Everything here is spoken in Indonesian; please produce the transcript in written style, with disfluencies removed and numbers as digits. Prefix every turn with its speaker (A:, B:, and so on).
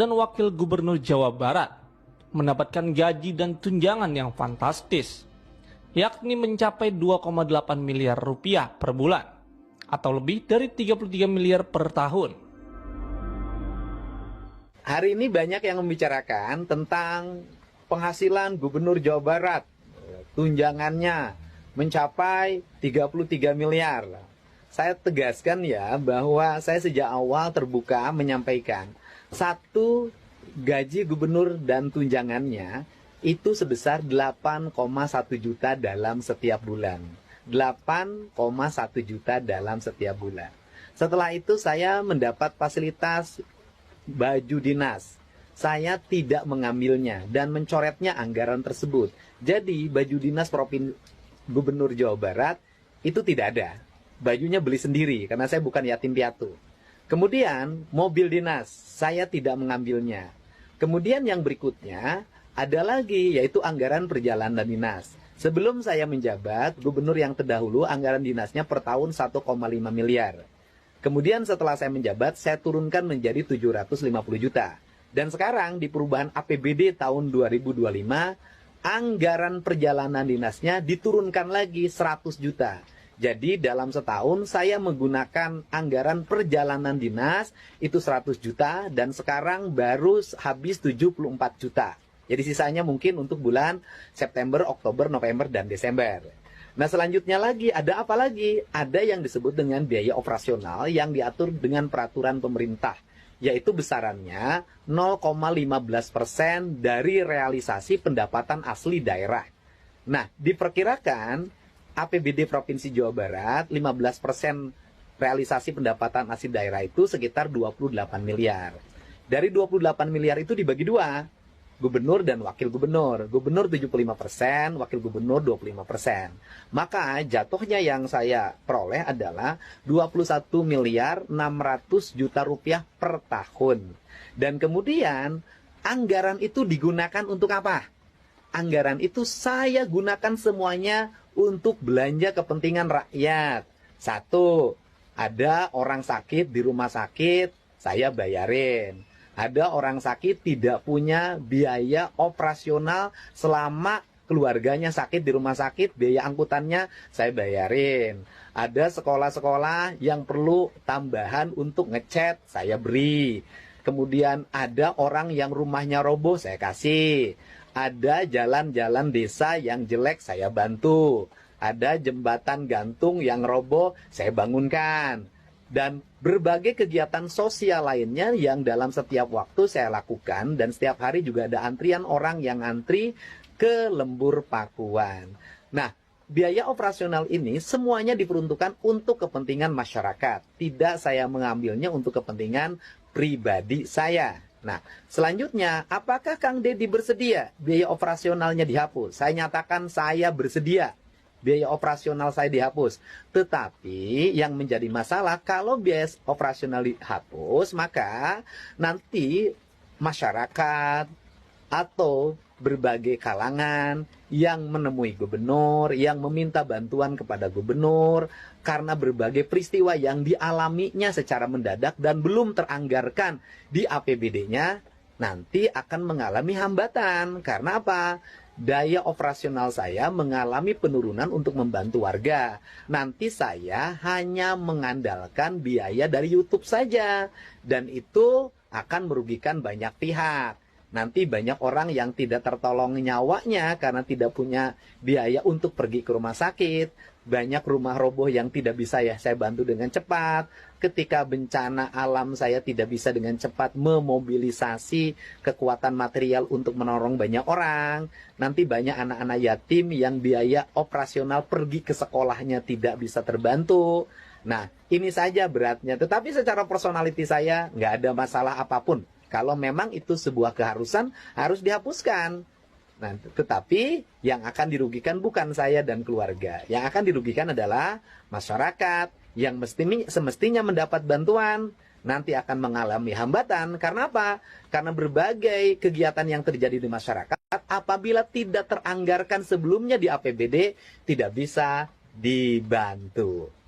A: dan Wakil Gubernur Jawa Barat mendapatkan gaji dan tunjangan yang fantastis, yakni mencapai 2,8 miliar rupiah per bulan, atau lebih dari 33 miliar per tahun.
B: Hari ini banyak yang membicarakan tentang penghasilan Gubernur Jawa Barat, tunjangannya mencapai 33 miliar. Saya tegaskan ya bahwa saya sejak awal terbuka menyampaikan satu gaji gubernur dan tunjangannya itu sebesar 8,1 juta dalam setiap bulan. 8,1 juta dalam setiap bulan. Setelah itu saya mendapat fasilitas baju dinas. Saya tidak mengambilnya dan mencoretnya anggaran tersebut. Jadi baju dinas Gubernur Jawa Barat itu tidak ada. Bajunya beli sendiri karena saya bukan yatim piatu. Kemudian mobil dinas saya tidak mengambilnya. Kemudian yang berikutnya ada lagi yaitu anggaran perjalanan dinas. Sebelum saya menjabat, gubernur yang terdahulu anggaran dinasnya per tahun 1,5 miliar. Kemudian setelah saya menjabat, saya turunkan menjadi 750 juta. Dan sekarang di perubahan APBD tahun 2025, anggaran perjalanan dinasnya diturunkan lagi 100 juta. Jadi dalam setahun saya menggunakan anggaran perjalanan dinas itu 100 juta dan sekarang baru habis 74 juta. Jadi sisanya mungkin untuk bulan September, Oktober, November, dan Desember. Nah selanjutnya lagi ada apa lagi? Ada yang disebut dengan biaya operasional yang diatur dengan peraturan pemerintah. Yaitu besarannya 0,15% dari realisasi pendapatan asli daerah. Nah diperkirakan APBD Provinsi Jawa Barat 15% realisasi pendapatan asli daerah itu sekitar 28 miliar. Dari 28 miliar itu dibagi dua, gubernur dan wakil gubernur. Gubernur 75%, wakil gubernur 25%. Maka jatuhnya yang saya peroleh adalah 21 miliar 600 juta rupiah per tahun. Dan kemudian anggaran itu digunakan untuk apa? Anggaran itu saya gunakan semuanya untuk belanja kepentingan rakyat. Satu, ada orang sakit di rumah sakit, saya bayarin. Ada orang sakit tidak punya biaya operasional selama keluarganya sakit di rumah sakit, biaya angkutannya saya bayarin. Ada sekolah-sekolah yang perlu tambahan untuk ngecat, saya beri. Kemudian ada orang yang rumahnya roboh, saya kasih. Ada jalan-jalan desa yang jelek, saya bantu. Ada jembatan gantung yang roboh, saya bangunkan. Dan berbagai kegiatan sosial lainnya yang dalam setiap waktu saya lakukan. Dan setiap hari juga ada antrian orang yang antri ke Lembur Pakuan. Nah, biaya operasional ini semuanya diperuntukkan untuk kepentingan masyarakat. Tidak saya mengambilnya untuk kepentingan pribadi saya. Nah, selanjutnya, apakah Kang Deddy bersedia biaya operasionalnya dihapus? Saya nyatakan saya bersedia biaya operasional saya dihapus. Tetapi yang menjadi masalah kalau biaya operasional dihapus, maka nanti masyarakat atau berbagai kalangan yang menemui gubernur, yang meminta bantuan kepada gubernur karena berbagai peristiwa yang dialaminya secara mendadak dan belum teranggarkan di APBD-nya, nanti akan mengalami hambatan. Karena apa? Daya operasional saya mengalami penurunan untuk membantu warga. Nanti saya hanya mengandalkan biaya dari YouTube saja. Dan itu akan merugikan banyak pihak. Nanti banyak orang yang tidak tertolong nyawanya karena tidak punya biaya untuk pergi ke rumah sakit. Banyak rumah roboh yang tidak bisa saya bantu dengan cepat. Ketika bencana alam saya tidak bisa dengan cepat memobilisasi kekuatan material untuk menolong banyak orang. Nanti banyak anak-anak yatim yang biaya operasional pergi ke sekolahnya tidak bisa terbantu. Nah, ini saja beratnya. Tetapi secara personality saya nggak ada masalah apapun. Kalau memang itu sebuah keharusan, harus dihapuskan. Nah, tetapi yang akan dirugikan bukan saya dan keluarga. Yang akan dirugikan adalah masyarakat yang semestinya mendapat bantuan. Nanti akan mengalami hambatan. Karena apa? Karena berbagai kegiatan yang terjadi di masyarakat, apabila tidak teranggarkan sebelumnya di APBD, tidak bisa dibantu.